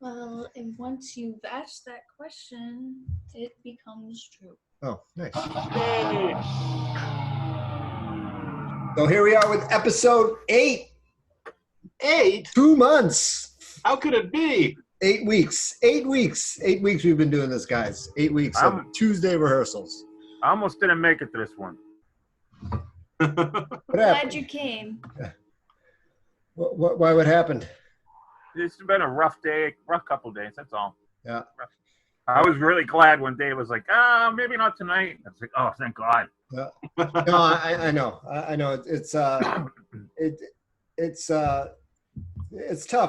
Well, and once you've asked that question, it becomes true. Oh, nice. Yay. So here we are with episode 8. 8? 2 months. How could it be? 8 weeks. 8 weeks. 8 weeks we've been doing this, guys. 8 weeks of Tuesday rehearsals. I almost didn't make it to this one. Glad you came. Why? What happened? It's been a rough day, rough couple days. That's all. Yeah. I was really glad when Dave was like, maybe not tonight. I was like, oh, thank God. Yeah. No, I know. I know. It's tough,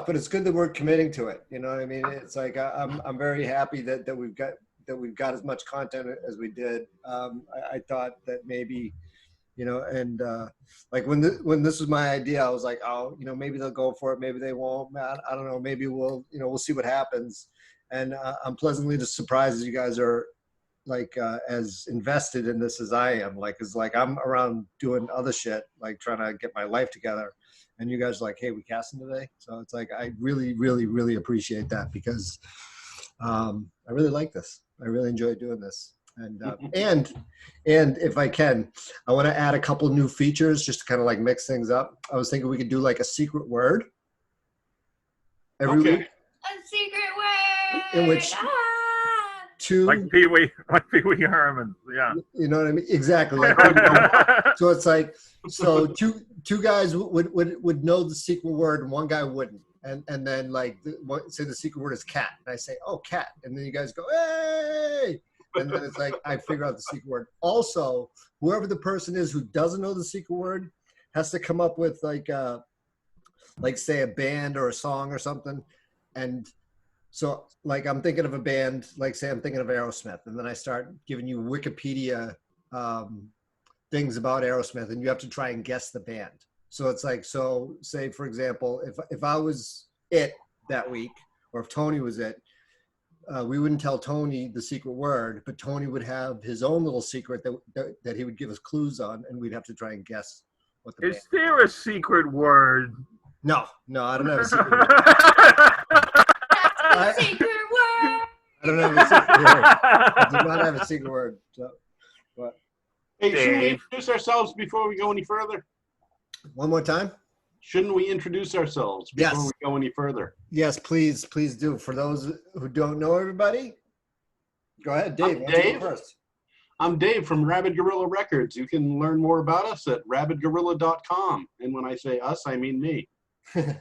but it's good that we're committing to it. You know what I mean? It's like I'm very happy that we've got as much content as we did. I thought that maybe, you know, and like when this was my idea, I was like, oh, you know, maybe they'll go for it, maybe they won't. I don't know. Maybe we'll see what happens. And I'm pleasantly surprised that you guys are like as invested in this as I am. Like, it's like I'm around doing other shit, like trying to get my life together. And you guys are like, hey, we casting today? So it's like, I really, really, really appreciate that because I really like this. I really enjoy doing this. And and if I can, I want to add a couple new features just to kind of like mix things up. I was thinking we could do like a secret word every week. A secret word. In which two, like Pee Wee Herman, yeah. You know what I mean? Exactly. Like, so it's like, so two guys would know the secret word and one guy wouldn't. And then like say the secret word is cat, and I say, oh, cat, and then you guys go, hey, and then it's like I figure out the secret word. Also, whoever the person is who doesn't know the secret word has to come up with like say a band or a song or something. And so like I'm thinking of a band, like say I'm thinking of Aerosmith, and then I start giving you Wikipedia things about Aerosmith, and you have to try and guess the band. So it's like, so say for example, if I was it that week, or if Tony was it, we wouldn't tell Tony the secret word, but Tony would have his own little secret that he would give us clues on, and we'd have to try and guess what the band. Is there a secret word? No, I don't have a secret word. Secret word. I don't have a secret word. I do not have a secret word. So, but Hey, shouldn't we introduce ourselves before we go any further? One more time. Shouldn't we introduce ourselves before we go any further? Yes, please do. For those who don't know everybody, go ahead, Dave. I'm Dave. First. I'm Dave from Rabid Gorilla Records. You can learn more about us at rabidgorilla.com. And when I say us, I mean me. I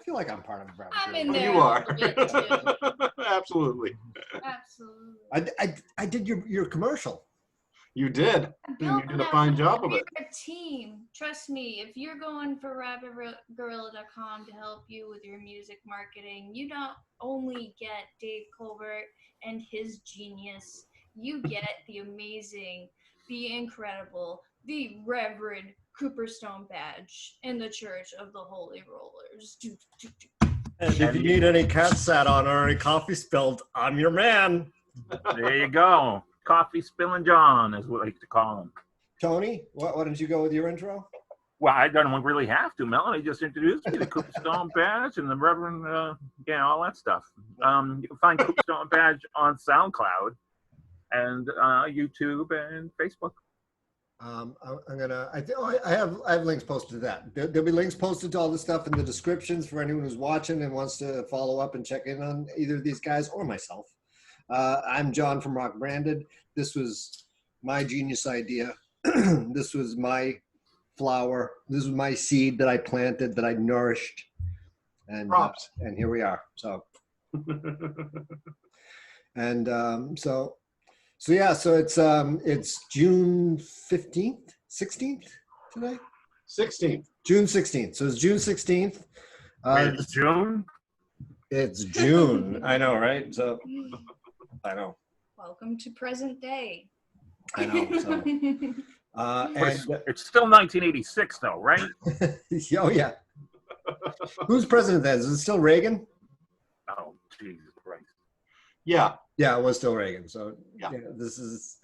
feel like I'm part of Rabid I'm Gorilla. in there. You are. A little bit too. Absolutely. Absolutely. I did your commercial. You did. And you did a fine job of it. You're a team. Trust me, if you're going for rabidgorilla.com to help you with your music marketing, you don't only get Dave Colbert and his genius, you get the amazing, the incredible, the Reverend Cooperstone Badge in the Church of the Holy Rollers. And if you need any cat sat on or any coffee spilled, I'm your man. There you go. Coffee Spilling John is what I like to call him. Tony, why don't you go with your intro? Well, I don't really have to. Melanie just introduced me to Cooperstone Badge and the Reverend, all that stuff. You can find Cooperstone Badge on SoundCloud and YouTube and Facebook. I have links posted to that. There'll be links posted to all this stuff in the descriptions for anyone who's watching and wants to follow up and check in on either of these guys or myself. I'm John from RockBranded. This was my genius idea. This was my flower. This was my seed that I planted, that I nourished, and here we are. So, and so it's June 15th, 16th today. 16th. June 16th. So it's June 16th. It's June. It's June. I know, right? So. I know. Welcome to present day. I know. So. And it's still 1986, though, right? Oh yeah. Who's president then? Is it still Reagan? Oh, Jesus Christ. Yeah. Yeah, it was still Reagan. So yeah, this is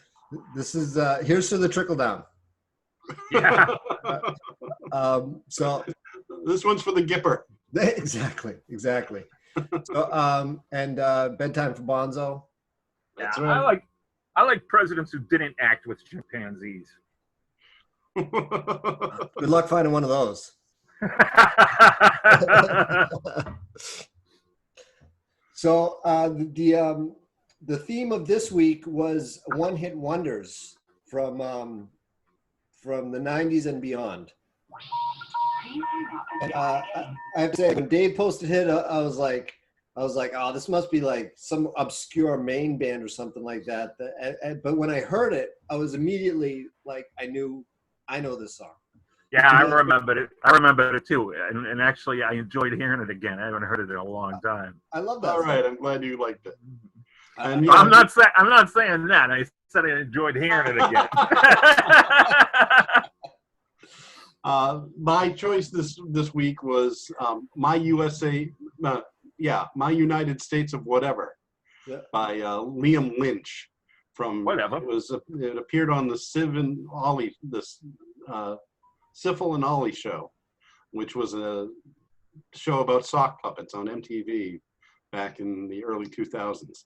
here's to the trickle down. Yeah. So this one's for the Gipper. Exactly. So, and Bedtime for Bonzo. That's Yeah, right. I like presidents who didn't act with chimpanzees. Good luck finding one of those. So the theme of this week was one-hit wonders from the 90s and beyond. And, I have to say, when Dave posted it, I was like, oh, this must be like some obscure Maine band or something like that. But when I heard it, I was immediately like, I know this song. Yeah, I remembered it. I remembered it too, and actually, I enjoyed hearing it again. I haven't heard it in a long time. I love that. All song. right, I'm glad you liked it. And, I'm not saying that. I said I enjoyed hearing it again. My choice this week was My United States of Whatever, by Liam Lynch from Whatever. It appeared on the Syphil and Ollie show, which was a show about sock puppets on MTV back in the early 2000s.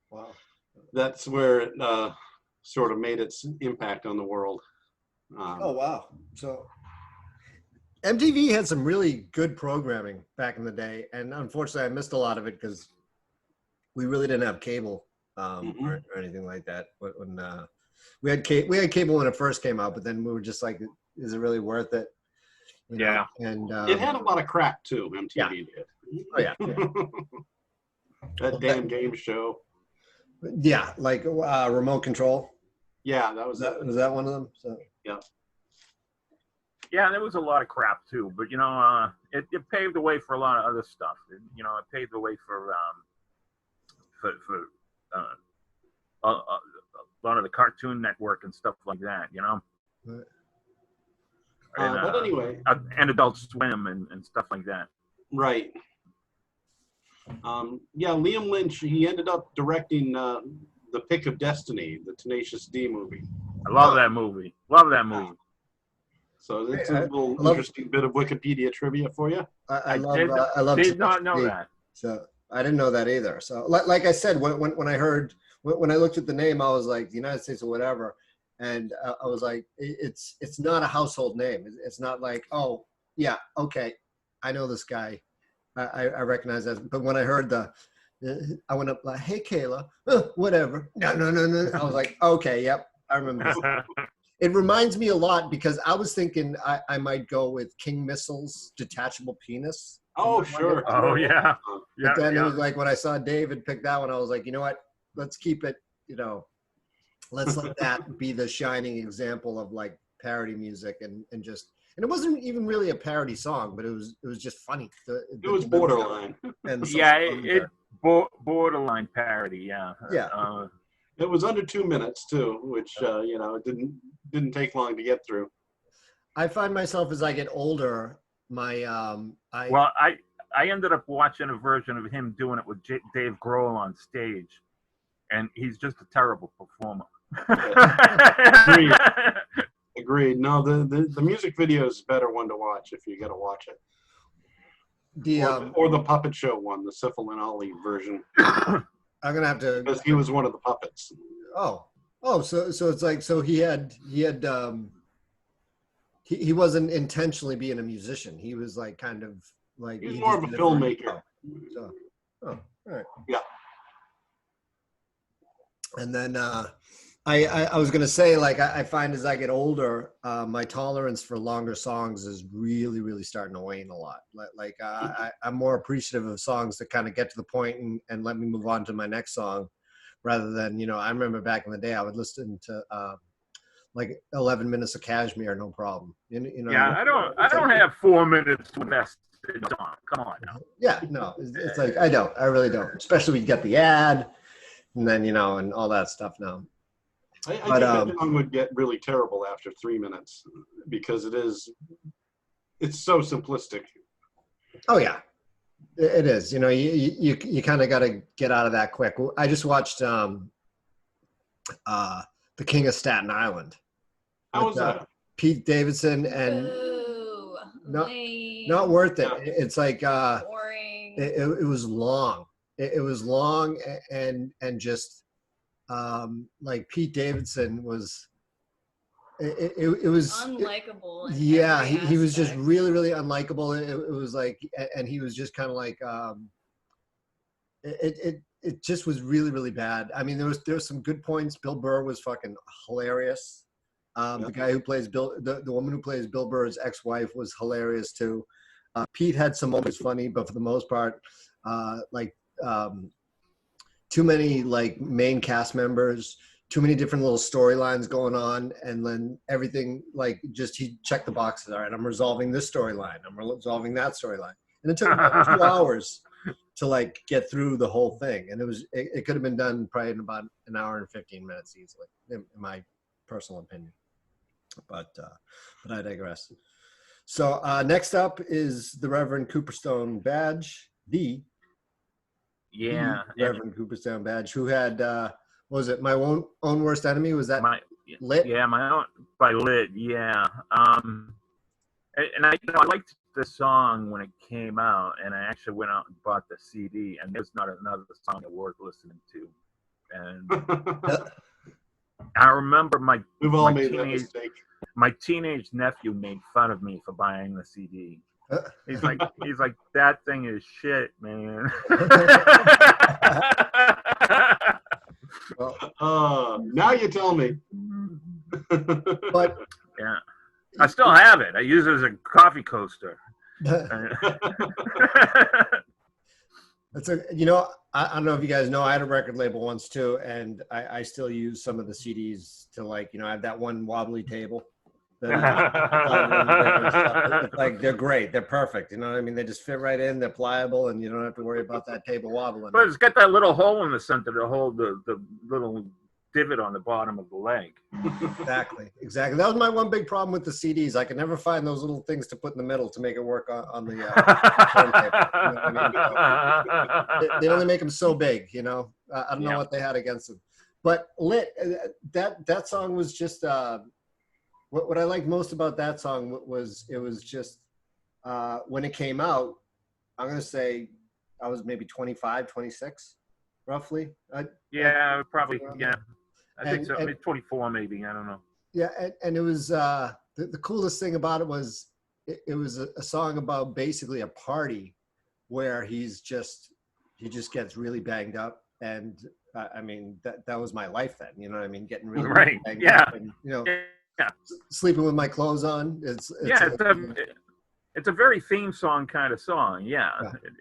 Wow. That's where it sort of made its impact on the world. Oh, wow. So MTV had some really good programming back in the day. And unfortunately, I missed a lot of it because we really didn't have cable or anything like that. When we had cable when it first came out, but then we were just like, is it really worth it? You know? Yeah. And it had a lot of crap too, MTV did. Oh, yeah. That damn game show. Yeah, like Remote Control. Yeah, that was Was that one of them? So. Yeah. Yeah, there was a lot of crap too, but it paved the way for a lot of other stuff. It paved the way for a lot of the Cartoon Network and stuff like that. Right. But anyway, and Adult Swim and stuff like that. Right. Liam Lynch, he ended up directing The Pick of Destiny, the Tenacious D movie. I love that movie. Love that movie. So it's a little interesting bit of Wikipedia trivia for you. I did not know that. So I didn't know that either. So like I said, when I looked at the name, I was like, the United States or whatever. And I was like, it's not a household name. It's not like, oh, yeah, okay, I know this guy. I recognize that. But when I heard I went up like, hey, Kayla, whatever. No. I was like, okay, yep, I remember this. It reminds me a lot because I was thinking I might go with King Missile's Detachable Penis. Oh, sure. Oh, yeah. But then it was like when I saw David pick that one, I was like, you know what? Let's keep it, let's let that be the shining example of like parody music and it wasn't even really a parody song, but it was just funny. It was borderline. And borderline parody. Yeah. Yeah. It was under 2 minutes too, which it didn't take long to get through. I find myself as I get older, I ended up watching a version of him doing it with Dave Grohl on stage, and he's just a terrible performer. Agreed. No, the music video is a better one to watch if you got to watch it. Or the puppet show one, the Syphil and Ollie version. I'm gonna have to, because he was one of the puppets. Oh, so it's like, so he wasn't intentionally being a musician. He was like kind of like, he was more of a filmmaker. All right. Yeah. And then I was gonna say, like, I find as I get older, my tolerance for longer songs is really, really starting to wane a lot. Like I'm more appreciative of songs that kind of get to the point and let me move on to my next song, rather than, I remember back in the day I would listen to like 11 minutes of Kashmir, no problem. Yeah, I don't have 4 minutes to invest in a song. Come on now. Yeah, no, it's like I really don't. Especially when you get the ad, and then and all that stuff now. I think that song would get really terrible after 3 minutes because it's so simplistic. Oh yeah, it is. You kind of got to get out of that quick. I just watched The King of Staten Island. How was that? Pete Davidson and Ooh, not worth it. Yeah. It's like boring. thing. It was long. It was long, and just like Pete Davidson was. It was unlikable. Yeah, he was just really, really unlikable. It was like, and he was just kind of like, it just was really, really bad. I mean, there was some good points. Bill Burr was fucking hilarious. The guy who plays the woman who plays Bill Burr's ex-wife was hilarious too. Pete had some moments funny, but for the most part, too many like main cast members, too many different little storylines going on, and then everything like just he checked the boxes. All right, I'm resolving this storyline. I'm resolving that storyline, and it took about 2 hours to like get through the whole thing. And it could have been done probably in about an hour and 15 minutes easily, in my personal opinion. But I digress. So next up is the Reverend Cooperstone Badge, the Reverend Cooperstone Badge, who had what was it, My Own Worst Enemy? Was that Lit? Yeah, My Own by Lit. Yeah. And I liked the song when it came out, and I actually went out and bought the CD, and there's not another song worth listening to. And I remember my teenage nephew made fun of me for buying the CD. He's like, that thing is shit, man. Well, now you tell me. But yeah, I still have it. I use it as a coffee coaster. That's I don't know if you guys know, I had a record label once too, and I still use some of the CDs to like, I have that one wobbly table. Like they're great, they're perfect. You know what I mean? They just fit right in. They're pliable, and you don't have to worry about that table wobbling. But it's got that little hole in the center to hold the little divot on the bottom of the leg. Exactly. That was my one big problem with the CDs. I could never find those little things to put in the middle to make it work on the turntable. You know what I mean? They only make them so big. I don't know what they had against them. But Lit, that song was just. What I liked most about that song was it was just when it came out, I'm going to say I was maybe 25, 26, roughly. Probably, yeah. I think so. 24 maybe, I don't know. Yeah, and it was the coolest thing about it was it was a song about basically a party where he just gets really banged up, and I mean that was my life then. You know what I mean? Getting really banged up, and sleeping with my clothes on. It's a very theme song kind of song. Yeah.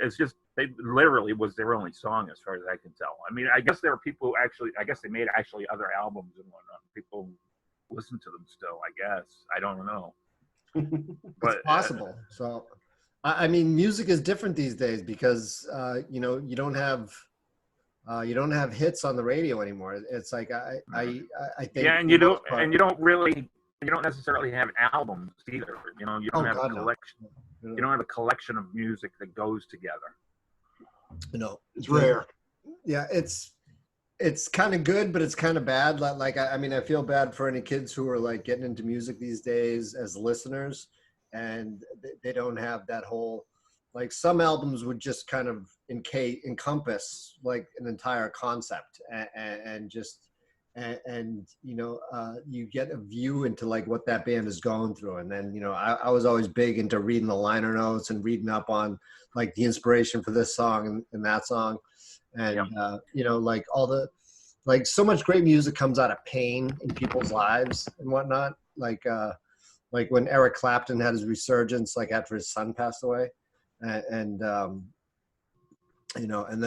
It's just they literally was their only song as far as I can tell. I mean, I guess there are people who they made other albums and whatnot. People listen to them still, I guess. I don't know. But it's possible. So I mean, music is different these days because you don't have hits on the radio anymore. It's like I think and you don't necessarily have albums either. You don't have a collection. No. You don't have a collection of music that goes together. It's rare. Yeah, it's kind of good, but it's kind of bad. Like I mean, I feel bad for any kids who are like getting into music these days as listeners, and they don't have that whole. Like some albums would just kind of encompass like an entire concept and you get a view into like what that band is going through. And then, I was always big into reading the liner notes and reading up on like the inspiration for this song and that song. And, like all the, like so much great music comes out of pain in people's lives and whatnot. Like when Eric Clapton had his resurgence, like after his son passed away. And then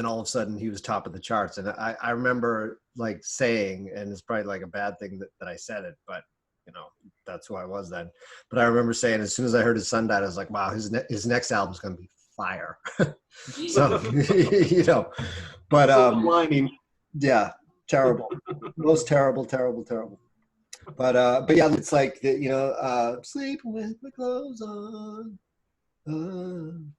all of a sudden he was top of the charts. And I remember like saying, and it's probably like a bad thing that I said it, but that's who I was then. But I remember saying, as soon as I heard his son died, I was like, wow, his next album's going to be fire. So, but, yeah, terrible, most terrible. But yeah, it's like, sleeping with my clothes on.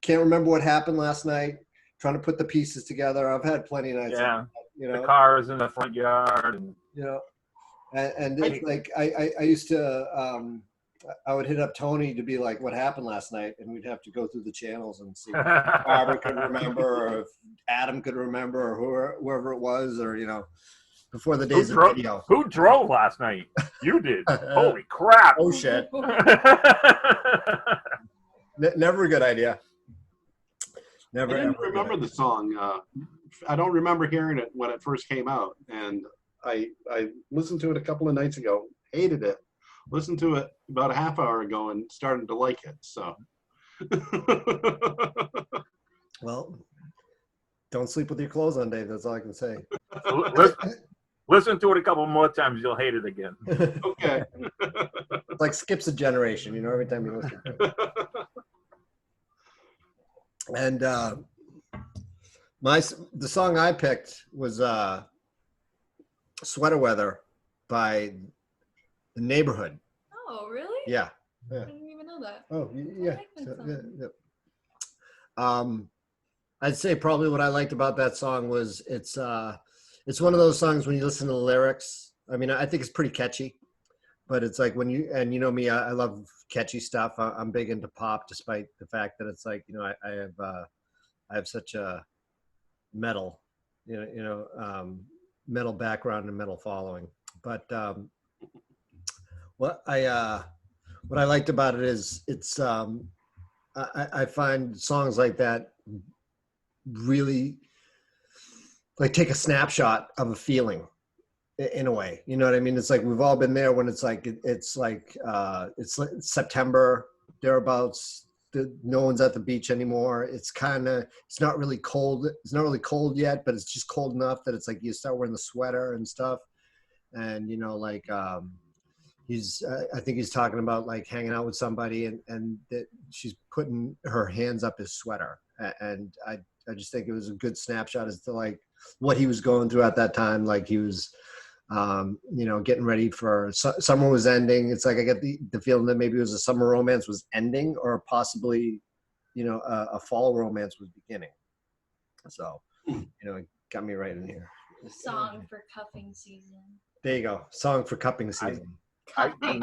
Can't remember what happened last night. Trying to put the pieces together. I've had plenty of nights. Yeah, the car is in the front yard, and and it's like I used to I would hit up Tony to be like, what happened last night? And we'd have to go through the channels and see if Barbara could remember, or if Adam could remember, or whoever it was, or, you know, before the days of video. Who drove last night? You did. Holy crap. Oh, shit. Never a good idea. Never. I didn't remember the song. I don't remember hearing it when it first came out. And I listened to it a couple of nights ago, hated it. Listened to it about a half hour ago and started to like it. So, well, don't sleep with your clothes on, Dave. That's all I can say. Listen to it a couple more times, you'll hate it again. Okay. It's like skips a generation, you know, every time you listen to it. And the song I picked was "Sweater Weather" by The Neighborhood. Oh, really? Yeah. I didn't even know that. Oh, yeah. I like that song. Yeah. I'd say probably what I liked about that song was it's one of those songs when you listen to the lyrics. I mean, I think it's pretty catchy, but it's like when you, and you know me, I love catchy stuff. I'm big into pop, despite the fact that it's like, you know, I have such a metal, metal background and metal following. But what I liked about it is it's I find songs like that really like take a snapshot of a feeling in a way, you know what I mean? It's like we've all been there when it's like September thereabouts. No one's at the beach anymore. It's not really cold. It's not really cold yet, but it's just cold enough that it's like you start wearing the sweater and stuff. And you know, like I think he's talking about like hanging out with somebody and that she's putting her hands up his sweater. And I just think it was a good snapshot as to like what he was going through at that time. Like he was, getting ready for summer was ending. It's like I get the feeling that maybe it was a summer romance was ending, or possibly, a fall romance was beginning. So, it got me right in here. Song for cuffing season. There you go. Song for cupping season. Cuffing.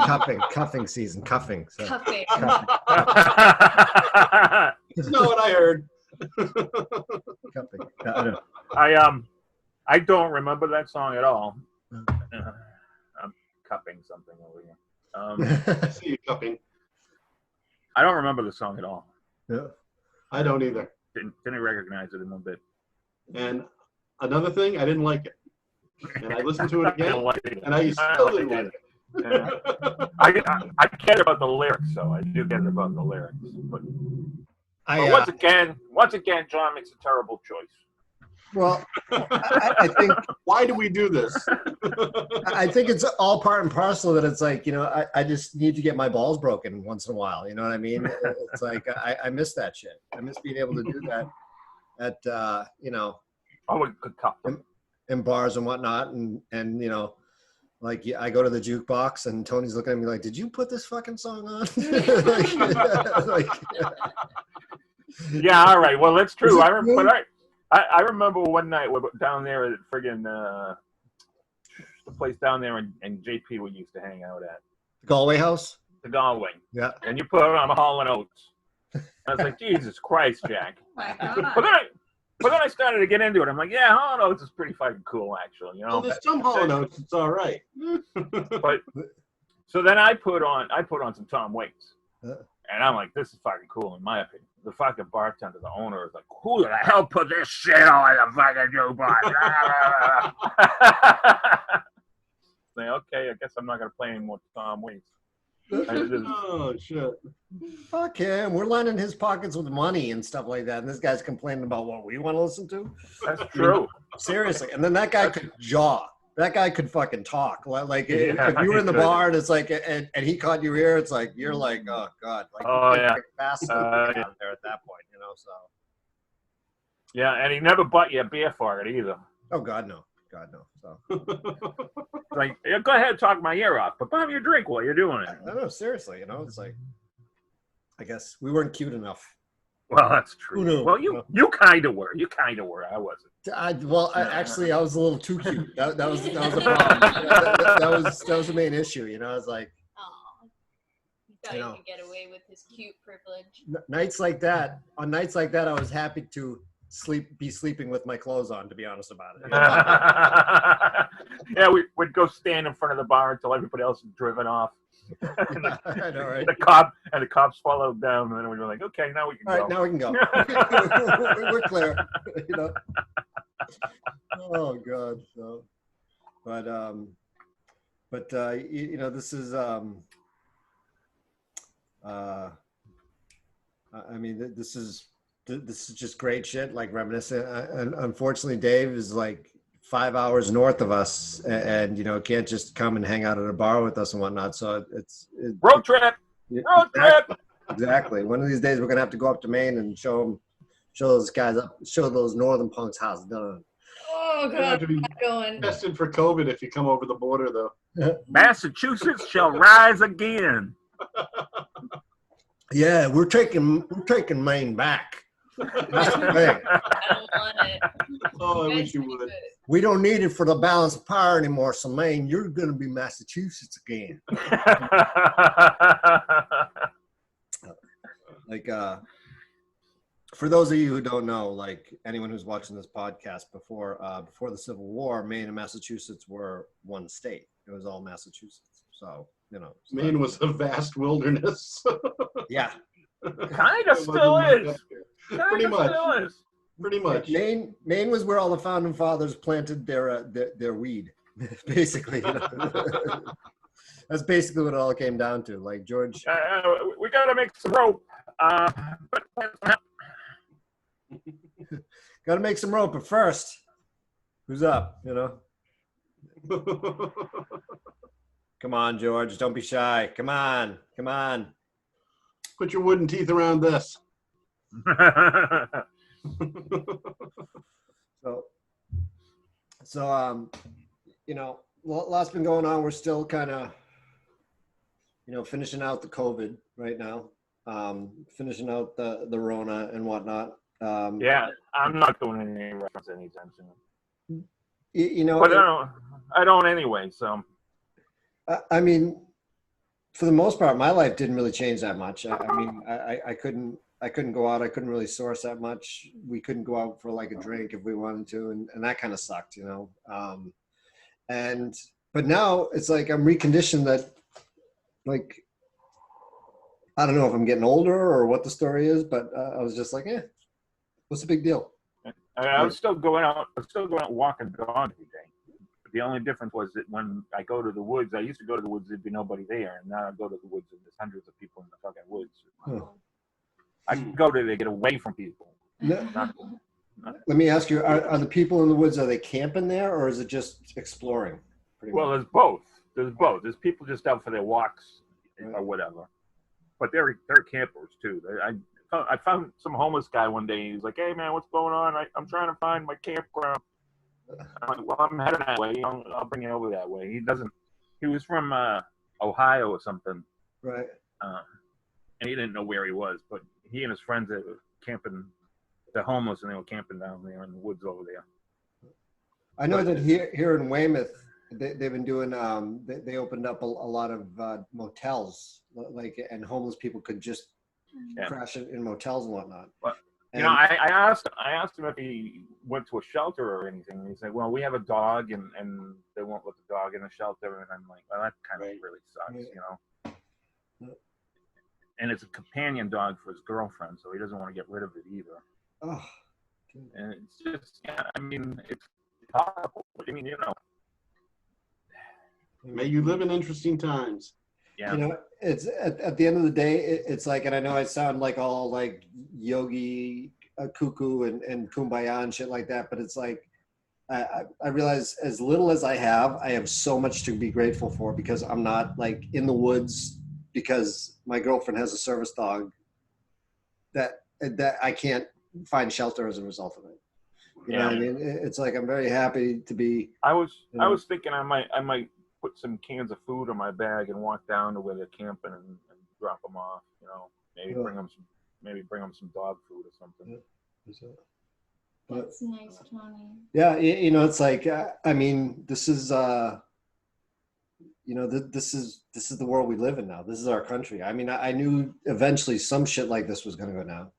Cuffing season. Cuffing. So. Cuffing. That's not what I heard. Cupping. I don't remember that song at all. I'm cupping something over here. I see you cupping. I don't remember the song at all. Yeah. I don't either. Didn't recognize it in one bit. And another thing, I didn't like it. And I listened to it again, and I still didn't like it. Yeah. I get about the lyrics, though. I do get about the lyrics. But once again, John makes a terrible choice. Well, I think. Why do we do this? I think it's all part and parcel that it's like, I just need to get my balls broken once in a while. You know what I mean? It's like I miss that shit. I miss being able to do that at in bars and whatnot, and like I go to the jukebox and Tony's looking at me like, "Did you put this fucking song on?" Yeah, all right. Well, that's true. I remember one night we were down there at friggin' the place down there in JP we used to hang out at. The Galway House? The Galway. Yeah. And you put on Hall & Oates. I was like, Jesus Christ, Jack. My God. But then I started to get into it. I'm like, yeah, Hall & Oates is pretty fucking cool, actually. Well, there's some Hall & Oates, it's all right. But so then I put on some Tom Waits. And I'm like, this is fucking cool in my opinion. The fucking bartender, the owner, is like, who the hell put this shit on the fucking jukebox? Like, okay, I guess I'm not gonna play any more Tom Waits. Oh shit! Fuck him. We're lining his pockets with money and stuff like that, and this guy's complaining about what we want to listen to. That's true. Seriously, and then that guy could jaw. That guy could fucking talk. Like if you were in the bar and it's like, and he caught your ear, it's like you're like, oh god, like fast out there at that point, So. Yeah, and he never bought you a beer for it either. Oh god, no. So. Like, yeah, go ahead, talk my ear off, but buy me a drink while you're doing it. No, seriously, it's like, I guess we weren't cute enough. Well, that's true. Who knew? Well, you kind of were. You kind of were. I wasn't. Actually, I was a little too cute. That was the problem. that was the main issue. I was like, oh, Thought You he know. could get away with his cute privilege. Nights like that, on nights like that, I was happy to be sleeping with my clothes on, to be honest about it. Yeah, we'd go stand in front of the bar until everybody else had driven off. And I know, right? the cops followed them, and then we were like, okay, now we can All go. right, now we can go. We're clear. You know. Oh God. So, but you know, this is I mean, this is just great shit. Like reminiscent. And unfortunately, Dave is like 5 hours north of us, and you know, can't just come and hang out at a bar with us and whatnot. So Road trip. Road trip. Exactly. One of these days, we're gonna have to go up to Maine and show those guys up, show those northern punks how it's done. Oh You have God, to be I'm not going. tested for COVID if you come over the border, though. Massachusetts shall rise again. Yeah, we're taking Maine back. That's the thing. I don't want it. Oh, I You wish guys you keep would. it. We don't need it for the balance of power anymore. So Maine, you're gonna be Massachusetts again. Like for those of you who don't know, like anyone who's watching this podcast, before the Civil War, Maine and Massachusetts were one state. It was all Massachusetts. So, you know. So Maine was a vast wilderness. yeah. Kind of still is. Pretty much. Still is. Pretty much. Maine was where all the founding fathers planted their weed, basically. You know? That's basically what it all came down to. Like George. We got to make some rope. Got to make some rope, but first, who's up? You know. Come on, George. Don't be shy. Come on. Put your wooden teeth around this. So, you know, lots been going on. We're still kind of, you know, finishing out the COVID right now, finishing out the Rona and whatnot. Yeah, I'm not doing any rounds anytime soon. You know, but I don't anyway. So, I mean, for the most part, my life didn't really change that much. I mean, I couldn't go out. I couldn't really source that much. We couldn't go out for like a drink if we wanted to, and that kind of sucked, you know. But now it's like I'm reconditioned that, like, I don't know if I'm getting older or what the story is, but I was just like, what's the big deal? I was still going out. Walking the dog every day. But the only difference was that when I go to the woods, I used to go to the woods, there'd be nobody there, and now I go to the woods and there's hundreds of people in the fucking woods. I can go to get away from people. Let me ask you: Are the people in the woods, are they camping there, or is it just exploring? Well, there's both. There's people just out for their walks or whatever, but they're campers too. I found some homeless guy one day. He's like, "Hey man, what's going on? I'm trying to find my campground." I'm like, "Well, I'm heading that way. I'll bring you over that way." He was from Ohio or something, right? And he didn't know where he was, but he and his friends were camping. They're homeless and they were camping down there in the woods over there. I know that here in Weymouth, they've been doing. They opened up a lot of motels, like, and homeless people could just crash in motels and whatnot. But, you know, I asked him if he went to a shelter or anything. And he said, "Well, we have a dog, and they won't let the dog in the shelter." And I'm like, "Well, that kind of really sucks, you know." And it's a companion dog for his girlfriend, so he doesn't want to get rid of it either. Oh. And it's just, I mean, it's horrible. I mean, you know. May you live in interesting times. Yeah. You know, it's at the end of the day, it's like, and I know I sound like all like yogi, cuckoo, and kumbaya and shit like that, but it's like, I realize as little as I have so much to be grateful for, because I'm not like in the woods because my girlfriend has a service dog that I can't find shelter as a result of it. You know what I mean? It's like, I'm very happy to be. I was thinking I might put some cans of food in my bag and walk down to where they're camping and drop them off. You know, maybe bring them some dog food or something. That's nice, Tony. Yeah, you know, it's like, I mean, this is, you know, this is the world we live in now. This is our country. I mean, I knew eventually some shit like this was going to go down.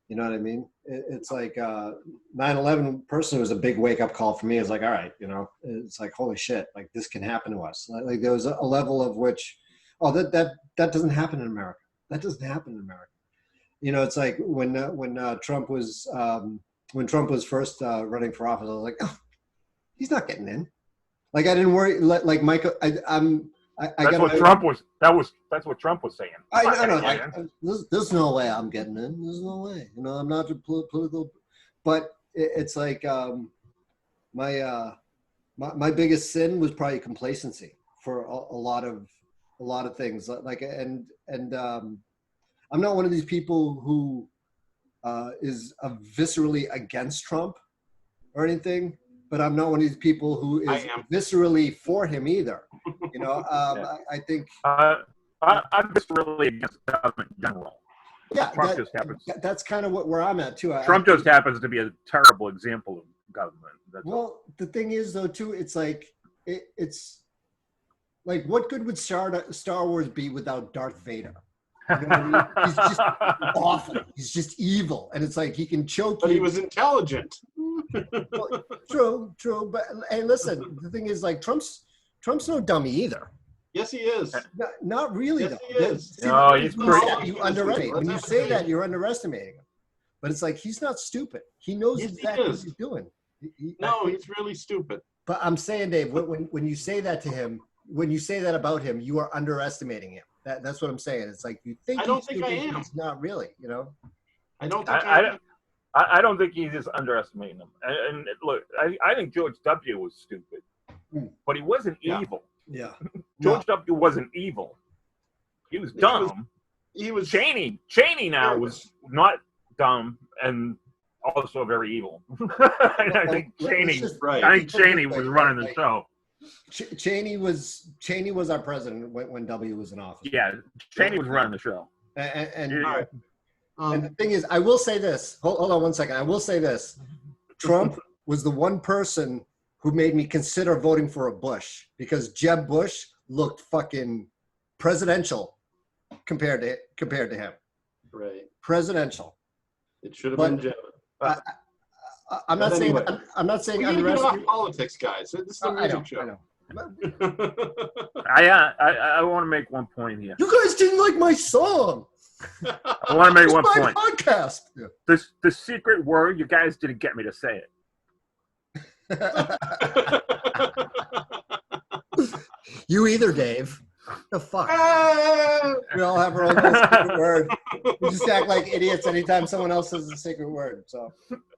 You know what I mean? It's like 9/11 personally was a big wake up call for me. It's like, all right, you know, it's like, holy shit, like this can happen to us. Like there was a level of which, oh, that doesn't happen in America. That doesn't happen in America. You know, it's like when Trump was first running for office, I was like, oh, he's not getting in. Like I didn't worry. Like Michael, That's what Trump was. That's what Trump was saying. I know. Like, there's no way I'm getting in. There's no way. You know, I'm not a political. But it's like my biggest sin was probably complacency for a lot of things. Like and I'm not one of these people who is viscerally against Trump or anything. But I'm not one of these people who is viscerally for him either. You know, I think I'm just really against the government in general. Yeah, Trump just happens. That's kind of where I'm at too. Trump just happens to be a terrible example of government. The thing is though too, it's like it's like what good would Star Wars be without Darth Vader? You know what I mean? He's just awful. He's just evil, and it's like he can choke you. But he was intelligent. Well, true. But hey, listen. The thing is, like Trump's no dummy either. Yes, he is. Not really, yes, though. He is. See, no, he's great. When you say that, you're underestimating him. But it's like he's not stupid. He knows exactly what he's doing. No, he's really stupid. But I'm saying, Dave, when you say that to him, when you say that about him, you are underestimating him. That's what I'm saying. It's like you think he's stupid, but he's not really. You know. I don't think I am. I don't think he's just underestimating him. And look, I think George W. was stupid, but he wasn't evil. Yeah. George W. wasn't evil. He was dumb. He was Cheney. Cheney now was not dumb and also very evil. I think Cheney was running the show. Cheney was our president when W was in office. Yeah, Cheney was running the show. And the thing is, I will say this. Hold on one second. I will say this. Trump was the one person who made me consider voting for a Bush because Jeb Bush looked fucking presidential compared to him. Right. Presidential. It should have been Jeb. I'm not saying. I'm not saying. We're getting off politics, guys. This is a music show. I know. I want to make one point here. You guys didn't like my song. I want to make one point. Podcast. Yeah. The secret word, you guys didn't get me to say it. You either, Dave. The fuck? We all have our own secret word. We just act like idiots anytime someone else says the secret word. So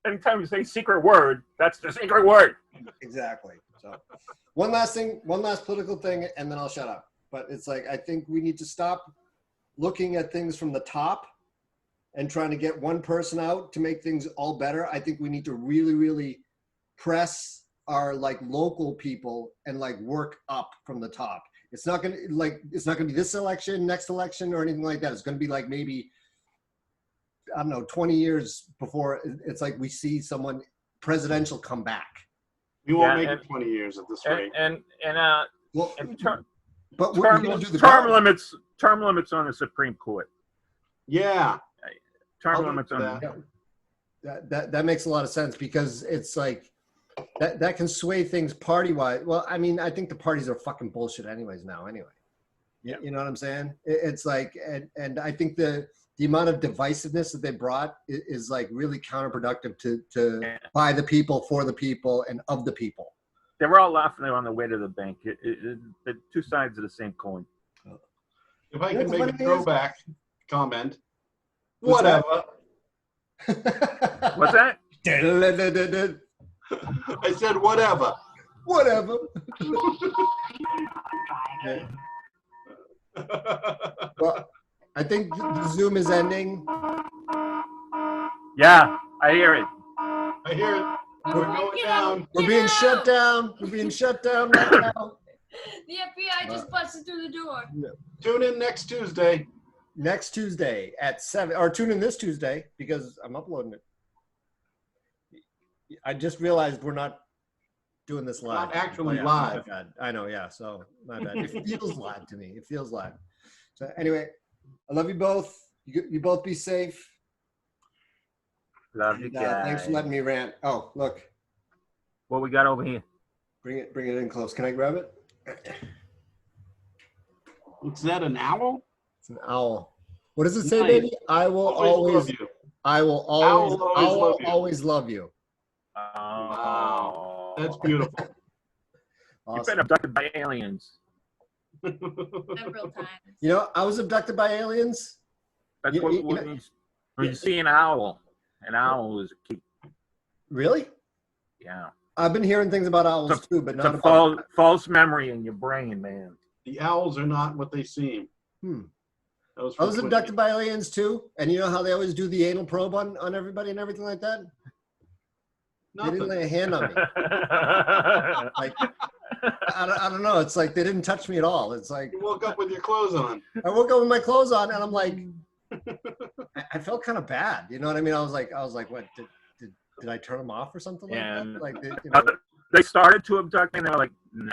anytime you say secret word, that's the secret word. Exactly. So one last political thing, and then I'll shut up. But it's like I think we need to stop looking at things from the top and trying to get one person out to make things all better. I think we need to really, really press our like local people and like work up from the top. It's not gonna be this election, next election, or anything like that. It's gonna be like maybe, I don't know, 20 years before it's like we see someone presidential come back. We won't make it 20 years at this rate. Term limits on the Supreme Court. Yeah. Term limits on that makes a lot of sense because it's like that can sway things party-wise. Well, I mean, I think the parties are fucking bullshit anyways now anyway. Yeah. You know what I'm saying? It's like, and I think the amount of divisiveness that they brought is like really counterproductive to by the people, for the people, and of the people. They were all laughing on the way to the bank. The two sides of the same coin. If I can make a throwback comment, whatever. What's that? I said whatever. Whatever. Well, I think the Zoom is ending. Yeah, I hear it. I hear it. We're going down. We're being shut down. We're being shut down right now. The FBI just busted through the door. Tune in next Tuesday. Next Tuesday at 7, or tune in this Tuesday because I'm uploading it. I just realized we're not doing this live. Not actually Yeah, live. my bad. I know, yeah. So my bad. It feels live to me. It feels live. So anyway, I love you both. You both be safe. Love you And, guys. thanks for letting me rant. Oh, look, What we got over here? bring it in close. Can I grab it? Is that an owl? It's an owl. What does it say, Nice. baby? I will Love you. I will Owl always love you. Wow. That's beautiful. You've Awesome. been abducted by aliens. Several times. You know, I was abducted by aliens. That's You- what you know- when you see an owl is a key. Really? Yeah. I've been hearing things about owls It's too, but It's not a about. false memory in your brain, man. The owls are not what they seem. That was I was from abducted by aliens too, and you know how they always do the anal probe on everybody and everything like that. They didn't lay a hand on me. Like I don't know. It's like they didn't touch me at all. It's like You woke up with your clothes on. I woke up with my clothes on, and I'm like, I felt kind of bad. You know what I mean? I was like, what? Did I turn them off or something like Yeah. that? Like, They started to abduct me, and they were like, no.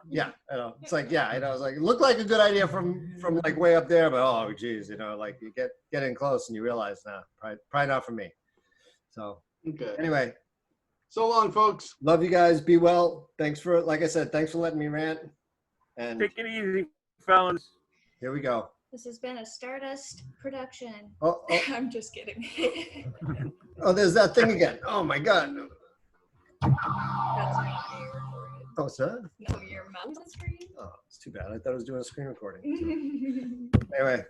yeah, I know. It's like, yeah, I was like, it looked like a good idea from like way up there, but oh, geez, like you get in close and you realize, nah, probably not for me. So Okay. anyway, So long, folks. love you guys. Be well. Thanks for, like I said, thanks for letting me rant. And Take it easy, fellas. here we go. This has been a Stardust production. Oh, I'm just kidding. there's that thing again. Oh my God. That's not being recorded. Oh, it's not? No, your mouth is free. Oh, it's too bad. I thought I was doing a screen recording. Anyway.